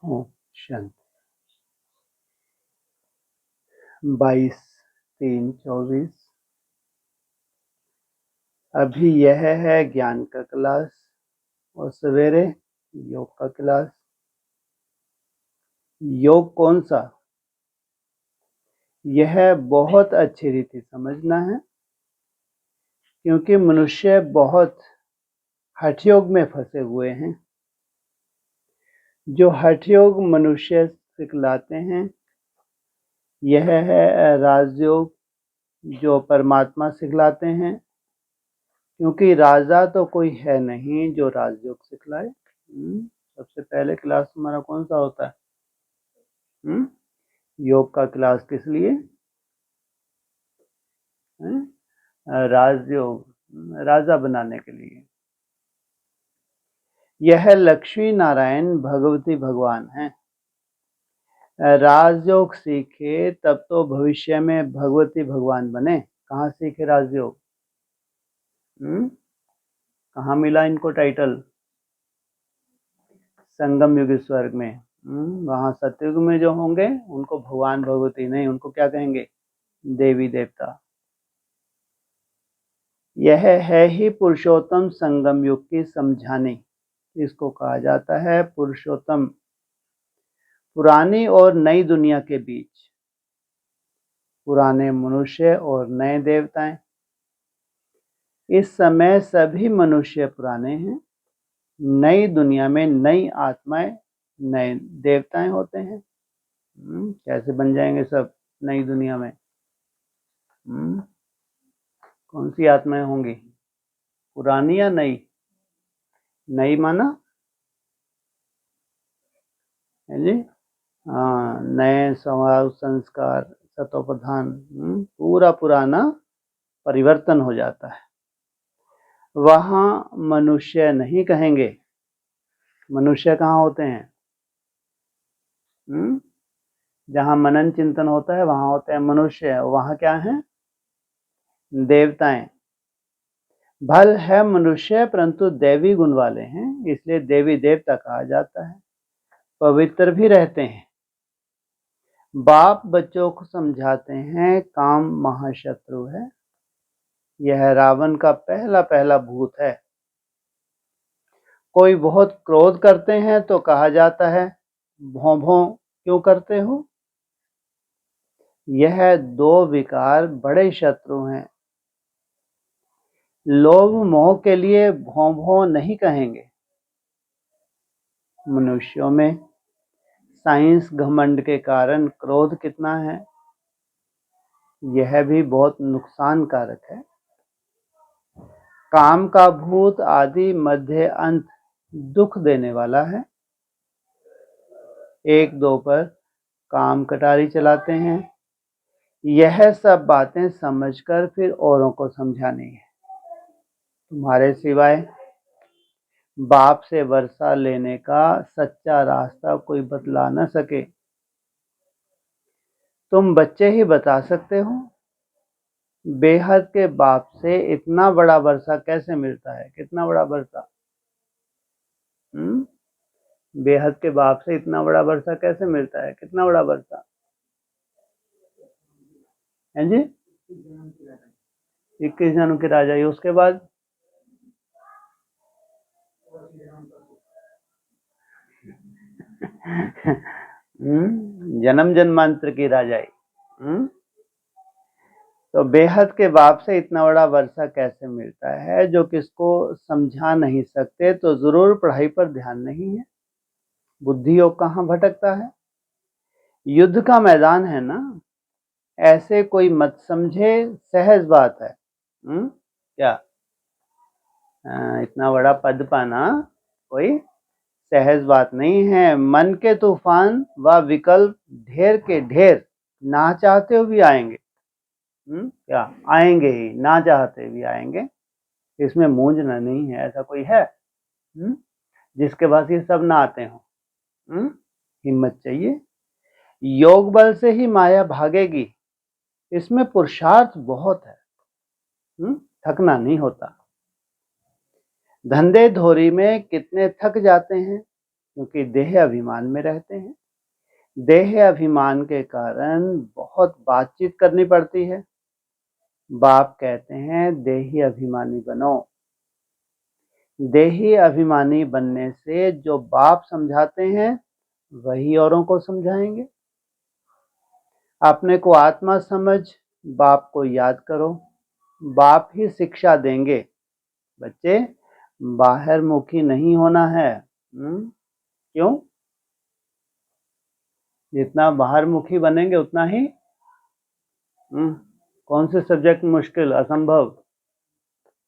ओम शांति। 22/3/24। अभी यह है ज्ञान का क्लास और सवेरे योग का क्लास। योग कौन सा, यह बहुत अच्छी रीति समझना है, क्योंकि मनुष्य बहुत हठ योग में फंसे हुए हैं। जो हठ योग मनुष्य सिखलाते हैं यह है राजयोग, जो परमात्मा सिखलाते हैं, क्योंकि राजा तो कोई है नहीं जो राजयोग सिखलाए। सबसे पहले क्लास हमारा कौन सा होता है? योग का क्लास किस लिए? राजयोग, राजा बनाने के लिए। यह लक्ष्मी नारायण भगवती भगवान है। राजयोग सीखे तब तो भविष्य में भगवती भगवान बने। कहाँ सीखे राजयोग? कहाँ मिला इनको टाइटल? संगम युग स्वर्ग में। वहां सतयुग में जो होंगे उनको भगवान भगवती नहीं, उनको क्या कहेंगे? देवी देवता। यह है ही पुरुषोत्तम संगम युग की समझानी। इसको कहा जाता है पुरुषोत्तम, पुरानी और नई दुनिया के बीच, पुराने मनुष्य और नए देवताएं। इस समय सभी मनुष्य पुराने हैं, नई दुनिया में नई आत्माएं, नए देवताएं होते हैं। कैसे बन जाएंगे सब नई दुनिया में? कौन सी आत्माएं होंगी, पुरानी या नई? नई माना है जी, हाँ, नए स्वभाव संस्कार सतो प्रधान, पूरा पुराना परिवर्तन हो जाता है। वहां मनुष्य नहीं कहेंगे। मनुष्य कहाँ होते हैं? जहां मनन चिंतन होता है वहां होते हैं मनुष्य। वहां क्या है? देवताएं। भल है मनुष्य परंतु दैवी गुण वाले हैं, इसलिए देवी देवता कहा जाता है। पवित्र भी रहते हैं। बाप बच्चों को समझाते हैं काम महाशत्रु है। यह रावण का पहला पहला भूत है। कोई बहुत क्रोध करते हैं तो कहा जाता है भों भों क्यों करते हो? यह दो विकार बड़े शत्रु हैं। लोभ मोह के लिए भों भों नहीं कहेंगे। मनुष्यों में साइंस घमंड के कारण क्रोध कितना है, यह भी बहुत नुकसानकारक है। काम का भूत आदि मध्य अंत दुख देने वाला है। एक दो पर काम कटारी चलाते हैं। यह सब बातें समझकर फिर औरों को समझानी है। तुम्हारे सिवाय बाप से वर्षा लेने का सच्चा रास्ता कोई बतला न सके। तुम बच्चे ही बता सकते हो। बेहद के बाप से इतना बड़ा वर्षा कैसे मिलता है? कितना बड़ा वर्षा? बेहद के बाप से इतना बड़ा वर्षा कैसे मिलता है? कितना बड़ा वर्षा है जी? 21 जनों के राजा ही। उसके बाद जन्म जन्मांतर की राजाई। तो बेहद के बाप से इतना बड़ा वर्षा कैसे मिलता है? जो किसको समझा नहीं सकते तो जरूर पढ़ाई पर ध्यान नहीं है। बुद्धि योग कहाँ भटकता है? युद्ध का मैदान है ना, ऐसे कोई मत समझे, सहज बात है। क्या इतना बड़ा पद पाना कोई सहज बात नहीं है। मन के तूफान व विकल्प ढेर के ढेर ना चाहते हुए भी आएंगे। क्या आएंगे ही, ना चाहते भी आएंगे। इसमें मूंझना नहीं है। ऐसा कोई है जिसके पास ये सब ना आते हो? हिम्मत चाहिए। योग बल से ही माया भागेगी। इसमें पुरुषार्थ बहुत है, थकना नहीं होता। धंधे धोरी में कितने थक जाते हैं, क्योंकि देह अभिमान में रहते हैं। देह अभिमान के कारण बहुत बातचीत करनी पड़ती है। बाप कहते हैं देही अभिमानी बनो। देही अभिमानी बनने से जो बाप समझाते हैं वही औरों को समझाएंगे। अपने को आत्मा समझ, बाप को याद करो, बाप ही शिक्षा देंगे। बच्चे बाहर मुखी नहीं होना है। क्यों? जितना बाहर मुखी बनेंगे उतना ही कौन से सब्जेक्ट मुश्किल, असंभव?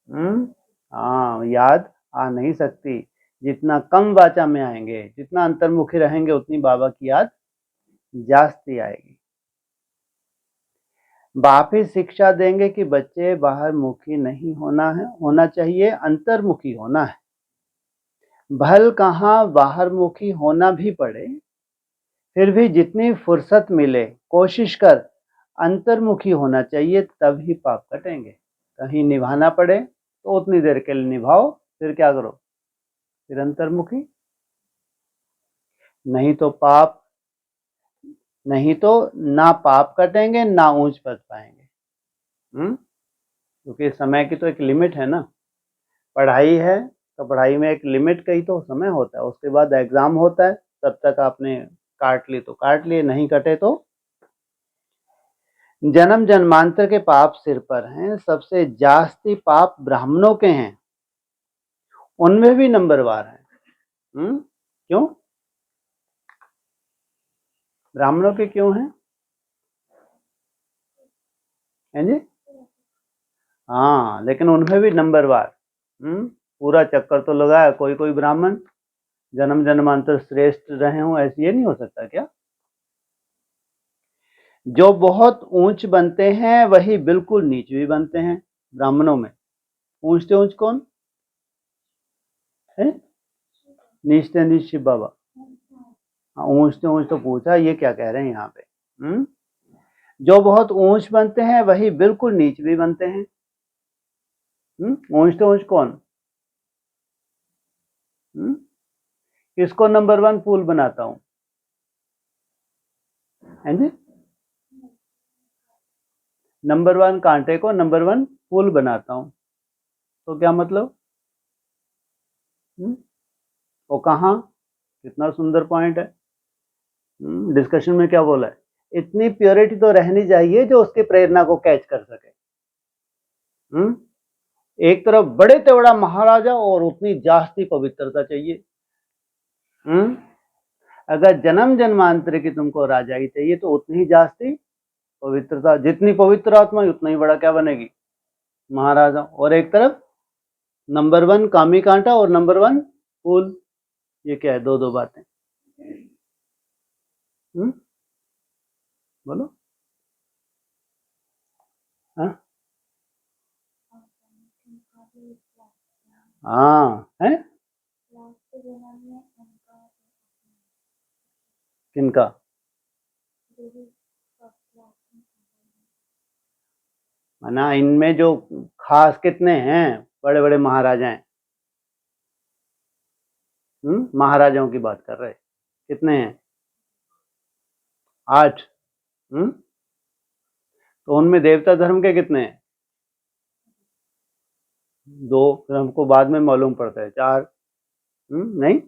हाँ, याद आ नहीं सकती। जितना कम वाचा में आएंगे, जितना अंतर्मुखी रहेंगे, उतनी बाबा की याद जास्ती आएगी। बाप ही शिक्षा देंगे कि बच्चे बाहर मुखी नहीं होना चाहिए, अंतर्मुखी होना है। भल कहाँ बाहर मुखी होना भी पड़े, फिर भी जितनी फुर्सत मिले कोशिश कर अंतर्मुखी होना चाहिए, तभी पाप कटेंगे। कहीं निभाना पड़े तो उतनी देर के लिए निभाओ, फिर क्या करो? फिर अंतर्मुखी। नहीं तो ना पाप कटेंगे ना ऊंच पद पाएंगे। क्योंकि समय की तो एक लिमिट है ना। पढ़ाई है तो पढ़ाई में एक लिमिट का ही तो समय होता है, उसके बाद एग्जाम होता है, तब तक आपने काट ली तो काट लिए, नहीं कटे तो जन्म जन्मांतर के पाप सिर पर हैं। सबसे जास्ती पाप ब्राह्मणों के हैं, उनमें भी नंबरवार हैं। क्यों? ब्राह्मणों के क्यों हैं? हैं जी? हाँ, लेकिन उनमें भी नंबरवार। पूरा चक्कर तो लगाया, कोई कोई ब्राह्मण जन्म जन्मांतर श्रेष्ठ रहे हों, ऐसी ये नहीं हो सकता क्या? जो बहुत ऊंच बनते हैं वही बिल्कुल नीच भी बनते हैं। ब्राह्मणों में ऊंचते ऊंच कौन है? नीचते नीच शिव बाबा। हाँ, ऊंचते ऊंच तो पूछा, ये क्या कह रहे हैं यहाँ पे? जो बहुत ऊंच बनते हैं वही बिल्कुल नीच भी बनते हैं। ऊंचते ऊंच कौन? किसको नंबर 1 फूल बनाता हूं? हैं जी? नंबर 1 कांटे को नंबर 1 फूल बनाता हूं, तो क्या मतलब? वो कहाँ? कितना सुंदर पॉइंट है। डिस्कशन में क्या बोला है? इतनी प्योरिटी तो रहनी चाहिए जो उसकी प्रेरणा को कैच कर सके। एक तरफ बड़े तेवड़ा महाराजा और उतनी जास्ती पवित्रता चाहिए। अगर जन्म जन्मांतर की तुमको राजाई चाहिए तो उतनी ही जास्ती पवित्रता। जितनी पवित्र आत्मा उतना ही बड़ा क्या बनेगी? महाराजा। और एक तरफ नंबर 1 कामी कांटा और नंबर 1 फूल। ये क्या है? दो बातें। बोलो। हाँ है। किनका? ना, इनमें जो खास कितने हैं बड़े बड़े महाराजा हैं? महाराजाओं की बात कर रहे, कितने हैं? 8। तो उनमें देवता धर्म के कितने हैं? 2। फिर हमको बाद में मालूम पड़ता है 4। नहीं,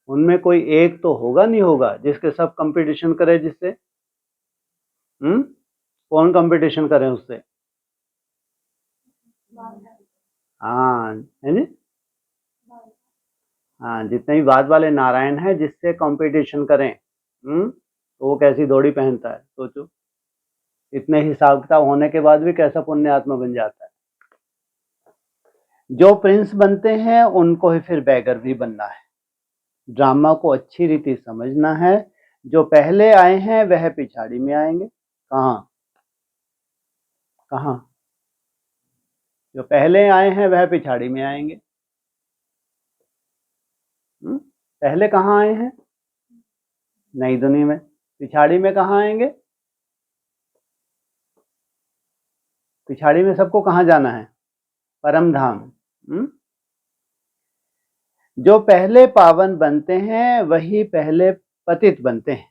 उनमें कोई एक तो होगा, नहीं होगा जिसके सब कंपटीशन करे, जिससे कौन कंपटीशन करे उससे? हाँ है जी। हाँ, जितने भी बाद वाले नारायण हैं जिससे कंपटीशन करें, तो वो कैसी दौड़ी पहनता है सोचो। इतने हिसाब किताब होने के बाद भी कैसा पुण्य आत्मा बन जाता है। जो प्रिंस बनते हैं उनको ही फिर बैगर भी बनना है। ड्रामा को अच्छी रीति समझना है। जो पहले आए हैं वह पिछाड़ी में आएंगे। कहाँ? जो पहले आए हैं वह पिछाड़ी में आएंगे। पहले कहाँ आए हैं? नई दुनिया में। पिछाड़ी में कहाँ आएंगे? पिछाड़ी में सबको कहाँ जाना है? परम धाम। जो पहले पावन बनते हैं वही पहले पतित बनते हैं।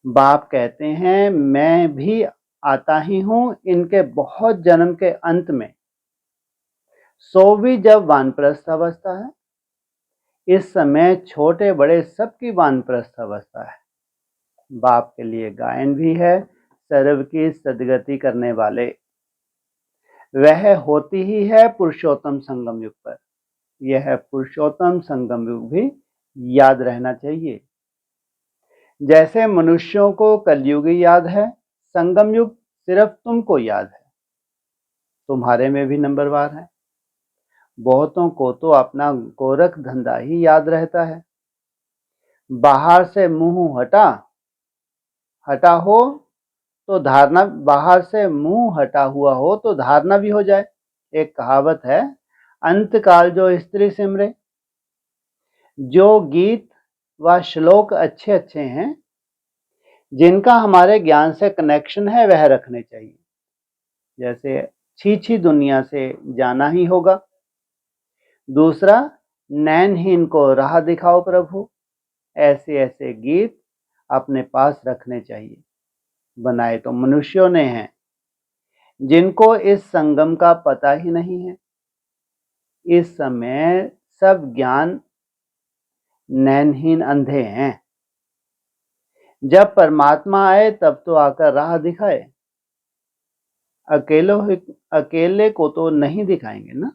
बाप कहते हैं मैं भी आता ही हूं इनके बहुत जन्म के अंत में। 100वीं जब वानप्रस्थ अवस्था है, इस समय छोटे बड़े सबकी वानप्रस्थ अवस्था है। बाप के लिए गायन भी है, सर्व की सदगति करने वाले। वह होती ही है पुरुषोत्तम संगम युग पर। यह पुरुषोत्तम संगम युग भी याद रहना चाहिए। जैसे मनुष्यों को कलयुगी याद है, संगम युग सिर्फ तुमको याद है। तुम्हारे में भी नंबरवार है। बहुतों को तो अपना गोरख धंधा ही याद रहता है। बाहर से मुंह हटा हो तो धारणा, बाहर से मुंह हटा हुआ हो तो धारणा भी हो जाए। एक कहावत है, अंतकाल जो स्त्री सिमरे। जो गीत व श्लोक अच्छे अच्छे हैं, जिनका हमारे ज्ञान से कनेक्शन है, वह रखने चाहिए। जैसे छी दुनिया से जाना ही होगा। दूसरा, नैनहीन को राह दिखाओ प्रभु। ऐसे ऐसे गीत अपने पास रखने चाहिए। बनाए तो मनुष्यों ने हैं, जिनको इस संगम का पता ही नहीं है। इस समय सब ज्ञान नैनहीन अंधे हैं। जब परमात्मा आए तब तो आकर राह दिखाए। अकेले को तो नहीं दिखाएंगे ना।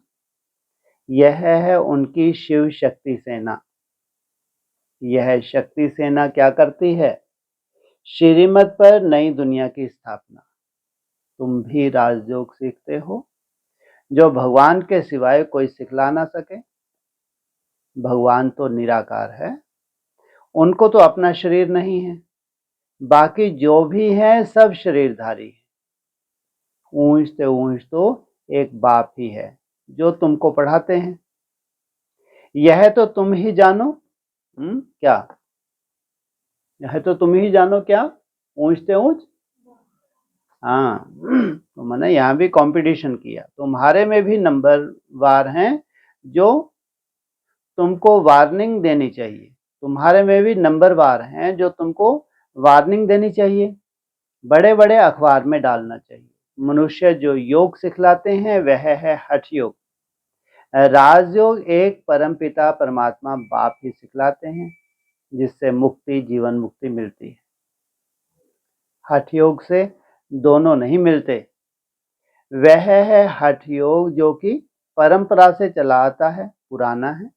यह है उनकी शिव शक्ति सेना। यह शक्ति सेना क्या करती है? श्रीमत पर नई दुनिया की स्थापना। तुम भी राजयोग सीखते हो, जो भगवान के सिवाय कोई सिखला ना सके। भगवान तो निराकार है, उनको तो अपना शरीर नहीं है। बाकी जो भी है सब शरीरधारी है। ऊंच से ऊंच तो एक बाप ही है जो तुमको पढ़ाते हैं। यह तो तुम ही जानो। क्या? यह तो तुम ही जानो क्या? ऊंच से ऊंच। हाँ, तो मैंने यहाँ भी कंपटीशन किया। तुम्हारे में भी नंबर वार हैं जो तुमको वार्निंग देनी चाहिए। तुम्हारे में भी नंबर वार हैं जो तुमको वार्निंग देनी चाहिए, बड़े बड़े अखबार में डालना चाहिए। मनुष्य जो योग सिखलाते हैं वह है हठ योग। राजयोग एक परमपिता परमात्मा बाप ही सिखलाते हैं, जिससे मुक्ति, जीवन मुक्ति मिलती है। हठ योग से दोनों नहीं मिलते। वह है हठ योग जो कि परंपरा से चला आता है, पुराना है।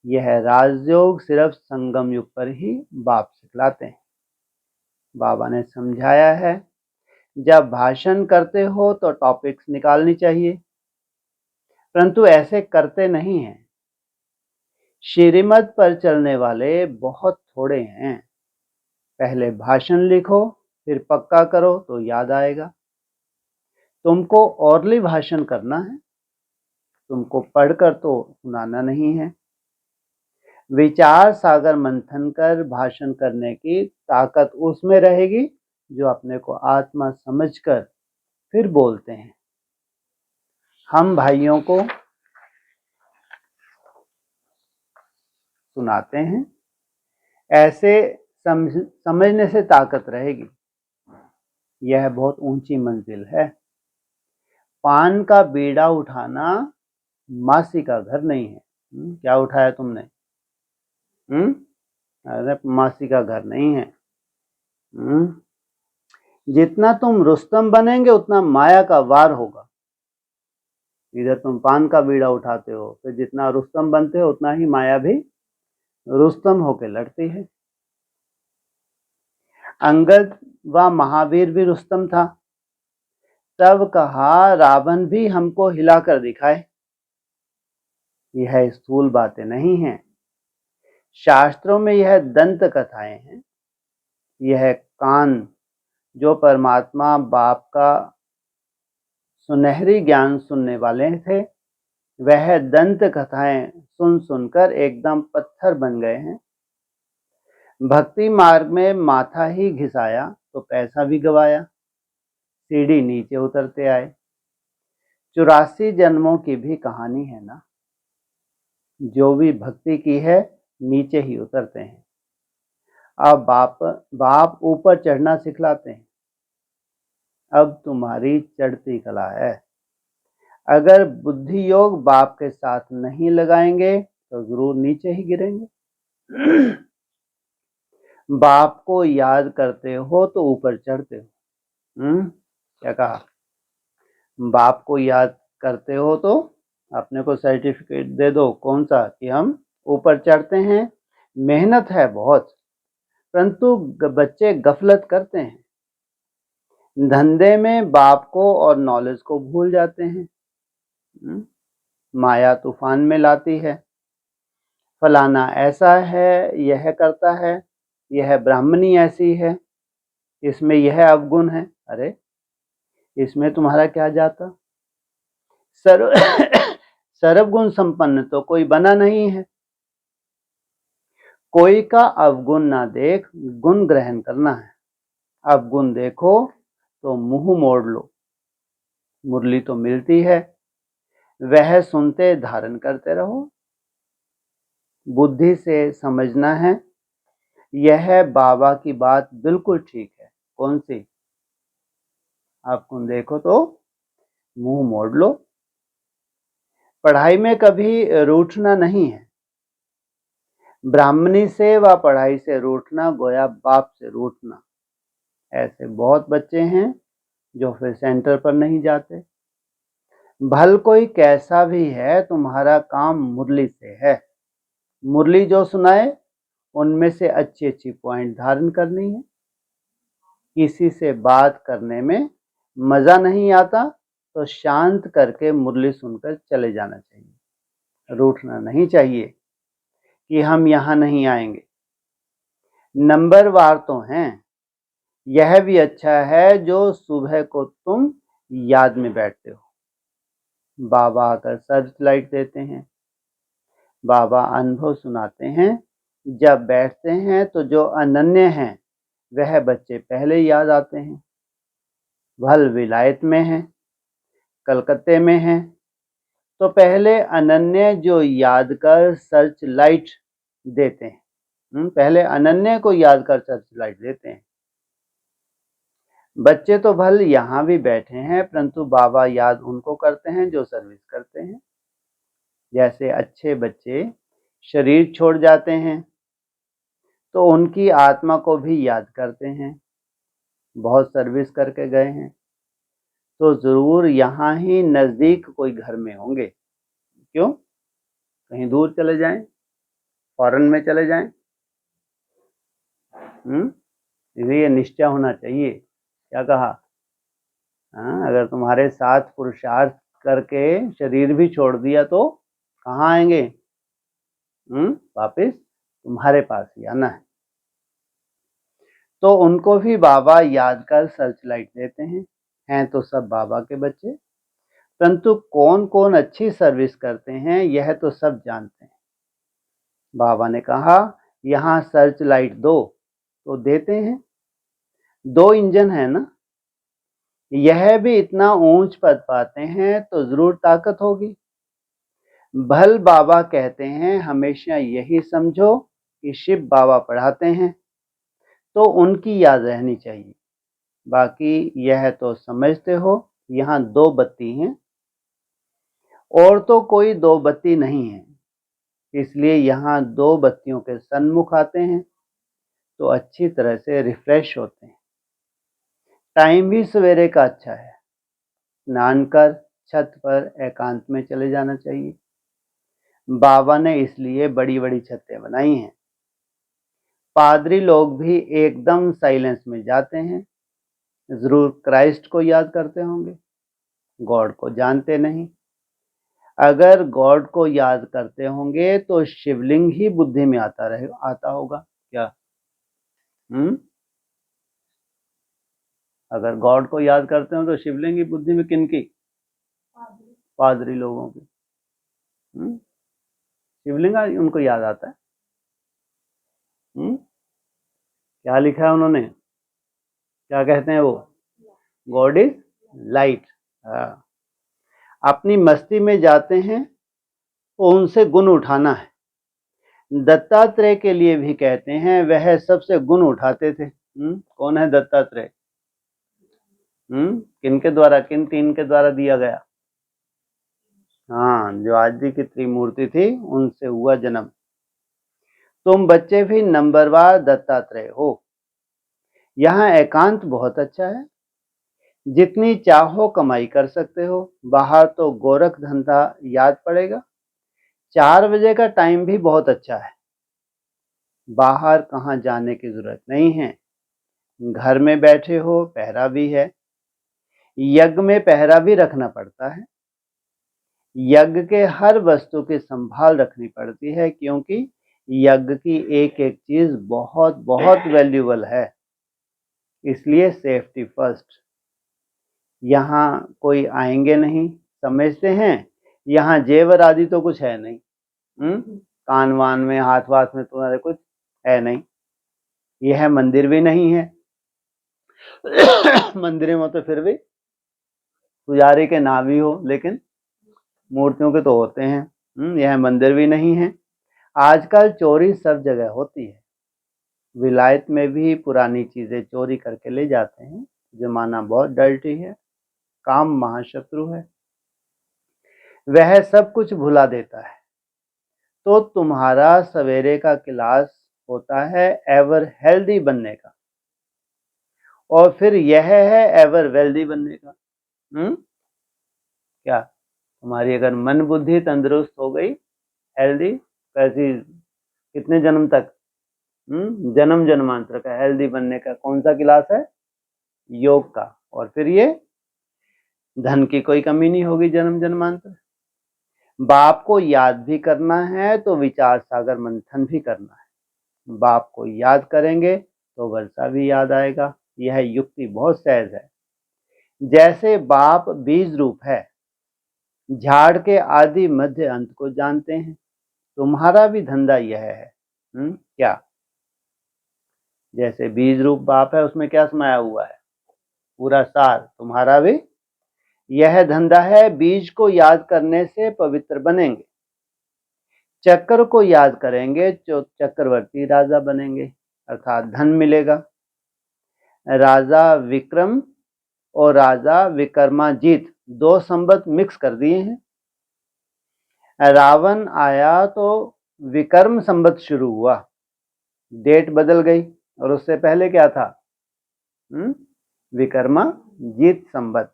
यह राजयोग सिर्फ संगम युग पर ही बाप सिखलाते हैं। बाबा ने समझाया है, जब भाषण करते हो तो टॉपिक्स निकालनी चाहिए, परंतु ऐसे करते नहीं हैं। श्रीमत पर चलने वाले बहुत थोड़े हैं। पहले भाषण लिखो, फिर पक्का करो तो याद आएगा। तुमको ओरली भाषण करना है, तुमको पढ़कर तो सुनाना नहीं है। विचार सागर मंथन कर भाषण करने की ताकत उसमें रहेगी जो अपने को आत्मा समझकर फिर बोलते हैं। हम भाइयों को सुनाते हैं, ऐसे समझने से ताकत रहेगी। यह बहुत ऊंची मंजिल है। पान का बीड़ा उठाना मासी का घर नहीं है। क्या उठाया तुमने? अरे मासी का घर नहीं है। जितना तुम रुस्तम बनेंगे उतना माया का वार होगा। इधर तुम पान का बीड़ा उठाते हो, फिर जितना रुस्तम बनते हो उतना ही माया भी रुस्तम होके लड़ती है। अंगद व महावीर भी रुस्तम था। तब कहा रावण भी हमको हिलाकर दिखाए। यह स्थूल बातें नहीं हैं। शास्त्रों में यह दंत कथाएं हैं। यह कान जो परमात्मा बाप का सुनहरी ज्ञान सुनने वाले थे, वह दंत कथाएं सुन सुनकर एकदम पत्थर बन गए हैं। भक्ति मार्ग में माथा ही घिसाया तो पैसा भी गवाया, सीढ़ी नीचे उतरते आए। 84 जन्मों की भी कहानी है ना। जो भी भक्ति की है नीचे ही उतरते हैं। अब बाप ऊपर चढ़ना सिखलाते हैं। अब तुम्हारी चढ़ती कला है। अगर बुद्धि योग बाप के साथ नहीं लगाएंगे तो जरूर नीचे ही गिरेंगे। बाप को याद करते हो तो ऊपर चढ़ते हो। क्या कहा? बाप को याद करते हो तो अपने को सर्टिफिकेट दे दो। कौन सा? कि हम ऊपर चढ़ते हैं। मेहनत है बहुत, परंतु बच्चे गफलत करते हैं। धंधे में बाप को और नॉलेज को भूल जाते हैं। माया तूफान में लाती है। फलाना ऐसा है, यह करता है, यह ब्राह्मणी ऐसी है, इसमें यह अवगुण है। अरे इसमें तुम्हारा क्या जाता? सर्व सर्वगुण संपन्न तो कोई बना नहीं है। कोई का अवगुण ना देख, गुण ग्रहण करना है। अवगुण देखो तो मुंह मोड़ लो। मुरली तो मिलती है, वह सुनते धारण करते रहो। बुद्धि से समझना है, यह बाबा की बात बिल्कुल ठीक है। कौन सी? अवगुण देखो तो मुंह मोड़ लो। पढ़ाई में कभी रूठना नहीं है। ब्राह्मणी से व पढ़ाई से रूठना गोया बाप से रूठना। ऐसे बहुत बच्चे हैं जो फिर सेंटर पर नहीं जाते। भल कोई कैसा भी है, तुम्हारा काम मुरली से है। मुरली जो सुनाए उनमें से अच्छी अच्छी पॉइंट धारण करनी है। किसी से बात करने में मजा नहीं आता तो शांत करके मुरली सुनकर चले जाना चाहिए। रूठना नहीं चाहिए कि हम यहाँ नहीं आएंगे। नंबरवार तो हैं। यह भी अच्छा है जो सुबह को तुम याद में बैठते हो। बाबा आकर सर्च लाइट देते हैं। बाबा अनुभव सुनाते हैं। जब बैठते हैं तो जो अनन्य हैं वह बच्चे पहले याद आते हैं। भल विलायत में हैं, कलकत्ते में हैं, तो पहले अनन्य जो याद कर सर्च लाइट देते हैं। पहले अनन्य को याद कर सर्च लाइट देते हैं। बच्चे तो भल यहाँ भी बैठे हैं, परंतु बाबा याद उनको करते हैं जो सर्विस करते हैं। जैसे अच्छे बच्चे शरीर छोड़ जाते हैं तो उनकी आत्मा को भी याद करते हैं। बहुत सर्विस करके गए हैं तो जरूर यहाँ ही नजदीक कोई घर में होंगे। क्यों? कहीं दूर चले जाएं, फॉरेन में चले जाएं। ये निश्चय होना चाहिए। क्या कहा? अगर तुम्हारे साथ पुरुषार्थ करके शरीर भी छोड़ दिया तो कहाँ आएंगे? वापिस तुम्हारे पास ही आना है। तो उनको भी बाबा याद कर सर्च लाइट देते हैं तो सब बाबा के बच्चे, परंतु कौन कौन अच्छी सर्विस करते हैं यह तो सब जानते हैं। बाबा ने कहा यहाँ सर्च लाइट दो तो देते हैं। 2 इंजन है ना। यह भी इतना ऊंच पद पाते हैं तो जरूर ताकत होगी। भल बाबा कहते हैं हमेशा यही समझो कि शिव बाबा पढ़ाते हैं तो उनकी याद रहनी चाहिए। बाकी यह तो समझते हो यहाँ 2 बत्ती हैं और तो कोई 2 बत्ती नहीं है, इसलिए यहाँ 2 बत्तियों के सन्मुख आते हैं तो अच्छी तरह से रिफ्रेश होते हैं। टाइम भी सवेरे का अच्छा है। स्नान कर छत पर एकांत में चले जाना चाहिए। बाबा ने इसलिए बड़ी बड़ी छतें बनाई हैं। पादरी लोग भी एकदम साइलेंस में जाते हैं। जरूर क्राइस्ट को याद करते होंगे, गॉड को जानते नहीं। अगर गॉड को याद करते होंगे तो शिवलिंग ही बुद्धि में आता होगा। क्या? अगर गॉड को याद करते हो तो शिवलिंग की बुद्धि में किनकी? पादरी लोगों की। शिवलिंग उनको याद आता है। क्या लिखा है उन्होंने? क्या कहते हैं वो? God is light. अपनी मस्ती में जाते हैं उनसे गुण उठाना है। दत्तात्रेय के लिए भी कहते हैं वह सबसे गुण उठाते थे। कौन है दत्तात्रेय? किनके द्वारा, किन तीन के द्वारा दिया गया? हाँ, जो आदि की त्रिमूर्ति थी उनसे हुआ जन्म। तुम बच्चे भी नंबरवार दत्तात्रेय हो। यहाँ एकांत बहुत अच्छा है, जितनी चाहो कमाई कर सकते हो। बाहर तो गोरख धंधा याद पड़ेगा। 4 बजे का टाइम भी बहुत अच्छा है। बाहर कहाँ जाने की जरूरत नहीं है, घर में बैठे हो, पहरा भी है। यज्ञ में पहरा भी रखना पड़ता है। यज्ञ के हर वस्तु की संभाल रखनी पड़ती है, क्योंकि यज्ञ की एक एक चीज बहुत बहुत वैल्यूबल है, इसलिए सेफ्टी फर्स्ट। यहाँ कोई आएंगे नहीं, समझते हैं? यहाँ जेवर आदि तो कुछ है नहीं। कान वान में, हाथ वाथ में तुम्हारे कुछ है नहीं। यह मंदिर भी नहीं है। मंदिर में तो फिर भी पुजारी के नाम ही हो, लेकिन मूर्तियों के तो होते हैं। यह मंदिर भी नहीं है। आजकल चोरी सब जगह होती है। विलायत में भी पुरानी चीजें चोरी करके ले जाते हैं। जमाना बहुत डर्टी है, काम महाशत्रु है। वह सब कुछ भुला देता है। तो तुम्हारा सवेरे का क्लास होता है एवर हेल्दी बनने का, और फिर यह है एवर वेल्दी बनने का। क्या तुम्हारी अगर मन बुद्धि तंदुरुस्त हो गई, हेल्दी कैसी, कितने जन्म तक, जन्म जन्मांतर का हेल्दी बनने का कौन सा क्लास है? योग का। और फिर ये धन की कोई कमी नहीं होगी जन्म जन्मांतर। बाप को याद भी करना है तो विचार सागर मंथन भी करना है। बाप को याद करेंगे तो वर्षा भी याद आएगा। यह युक्ति बहुत सहज है। जैसे बाप बीज रूप है, झाड़ के आदि मध्य अंत को जानते हैं। तुम्हारा भी धंधा यह है। क्या? जैसे बीज रूप बाप है, उसमें क्या समाया हुआ है? पूरा सार। तुम्हारा भी यह धंधा है। बीज को याद करने से पवित्र बनेंगे, चक्र को याद करेंगे तो चक्रवर्ती राजा बनेंगे, अर्थात धन मिलेगा। राजा विक्रम और राजा विक्रमाजीत 2 संबंध मिक्स कर दिए हैं। रावण आया तो विक्रम संबंध शुरू हुआ, डेट बदल गई, और उससे पहले क्या था? विक्रमाजीत संबंध।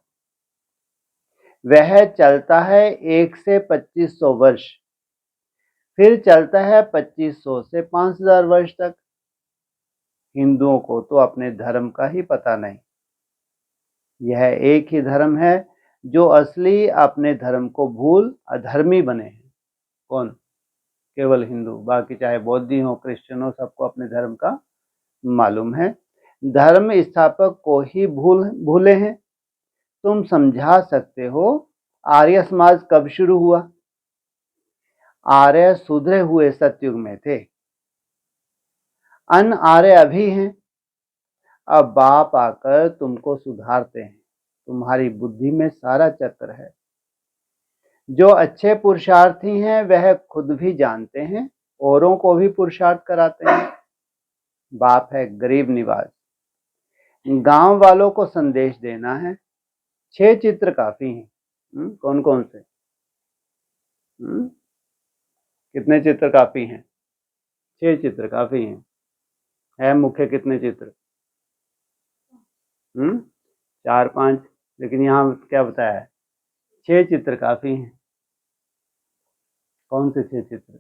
वह चलता है 1 से 2500 वर्ष, फिर चलता है 2500 से 5000 वर्ष तक। हिंदुओं को तो अपने धर्म का ही पता नहीं। यह एक ही धर्म है जो असली अपने धर्म को भूल अधर्मी बने हैं। कौन? केवल हिंदू। बाकी चाहे बौद्धी हो, क्रिश्चियन हो, सबको अपने धर्म का मालूम है। धर्म स्थापक को ही भूले हैं। तुम समझा सकते हो आर्य समाज कब शुरू हुआ? आर्य सुधरे हुए सतयुग में थे, अन आर्य अभी हैं। अब बाप आकर तुमको सुधारते हैं। तुम्हारी बुद्धि में सारा चक्र है। जो अच्छे पुरुषार्थी हैं वह खुद भी जानते हैं, औरों को भी पुरुषार्थ कराते हैं। बाप है गरीब निवाज। गांव वालों को संदेश देना है। 6 चित्र काफी हैं। कौन कौन से? कितने चित्र काफी हैं? 6 चित्र काफी हैं। है मुख्य कितने चित्र? 4-5, लेकिन यहाँ क्या बताया है? 6 चित्र काफी हैं। कौन से 6 चित्र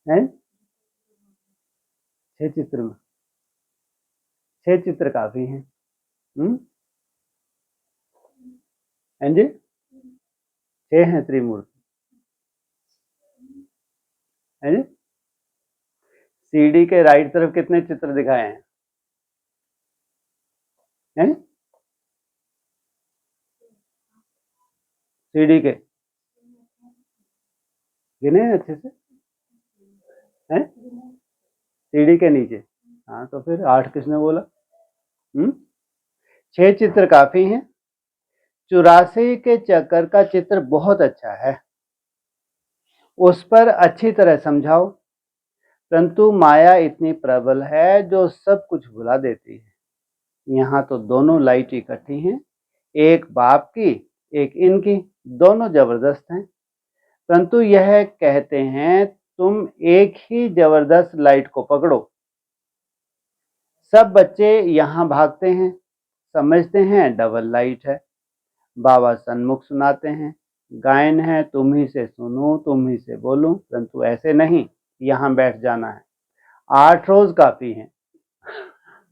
हैं? 6 चित्र में 6 चित्र काफी हैं। हैं जी? 6 हैं त्रिमूर्ति। हैं जी? सीडी के राइट तरफ कितने चित्र दिखाए हैं? हैं? सीडी के गिने हैं अच्छे से? हैं? सीडी के नीचे। हाँ, तो फिर 8 किसने बोला? 6 चित्र काफी हैं। 84 के चक्कर का चित्र बहुत अच्छा है, उस पर अच्छी तरह समझाओ। परंतु माया इतनी प्रबल है जो सब कुछ भुला देती है। यहाँ तो दोनों लाइट इकट्ठी हैं, एक बाप की एक इनकी, दोनों जबरदस्त हैं। परंतु यह कहते हैं तुम एक ही जबरदस्त लाइट को पकड़ो। सब बच्चे यहाँ भागते हैं, समझते हैं डबल लाइट है। बाबा सन्मुख सुनाते हैं, गायन है तुम ही से सुनूं तुम ही से बोलूं, परंतु ऐसे नहीं, यहाँ बैठ जाना है। 8 रोज काफी है।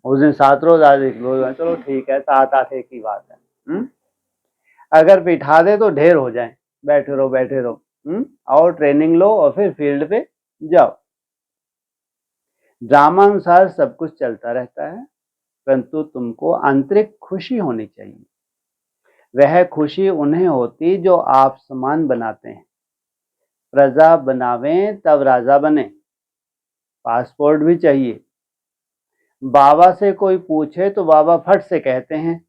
उस दिन 7 रोज, आज 1 रोज, चलो ठीक है, 7 8 एक ही बात है। अगर बिठा दे तो ढेर हो जाए, बैठे रहो बैठे रहो। और ट्रेनिंग लो और फिर फील्ड पे जाओ। ड्रामा अनुसार सब कुछ चलता रहता है, परंतु तुमको आंतरिक खुशी होनी चाहिए। वह खुशी उन्हें होती जो आप समान बनाते हैं। प्रजा बनावें तब राजा बने। पासपोर्ट भी चाहिए। बाबा से कोई पूछे तो बाबा फट से कहते हैं,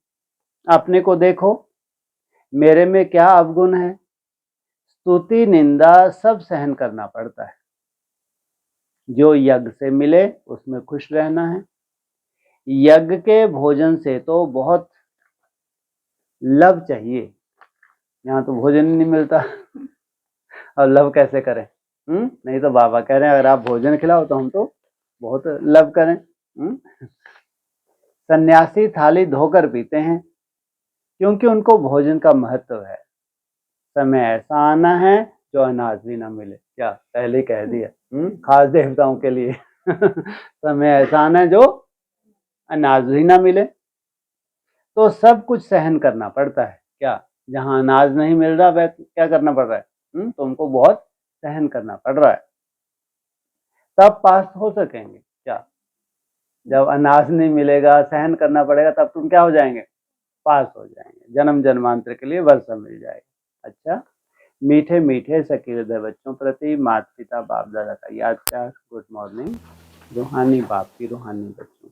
अपने को देखो, मेरे में क्या अवगुण है। स्तुति निंदा सब सहन करना पड़ता है। जो यज्ञ से मिले उसमें खुश रहना है। यज्ञ के भोजन से तो बहुत लव चाहिए, यहाँ तो भोजन ही नहीं मिलता। और लव कैसे करें? नहीं तो बाबा कह रहे हैं अगर आप भोजन खिलाओ तो हम तो बहुत लव करें। सन्यासी थाली धोकर पीते हैं क्योंकि उनको भोजन का महत्व है। समय ऐसा आना है जो अनाज भी ना मिले, क्या पहले कह दिया, खास देवताओं के लिए। समय ऐसा आना है जो अनाज भी ना मिले, तो सब कुछ सहन करना पड़ता है। क्या जहां अनाज नहीं मिल रहा वह क्या करना पड़ रहा है? तुमको बहुत सहन करना पड़ रहा है, तब पास हो सकेंगे। क्या जब अनाज नहीं मिलेगा, सहन करना पड़ेगा, तब तुम क्या हो जाएंगे? पास हो जाएंगे, जन्म जन्मांतर के लिए वर्षा मिल जाएगी। अच्छा, मीठे मीठे सखी हृदय बच्चों प्रति माता पिता बाप दादा का याद प्यार। Good morning. रूहानी बाप की रूहानी बच्चों।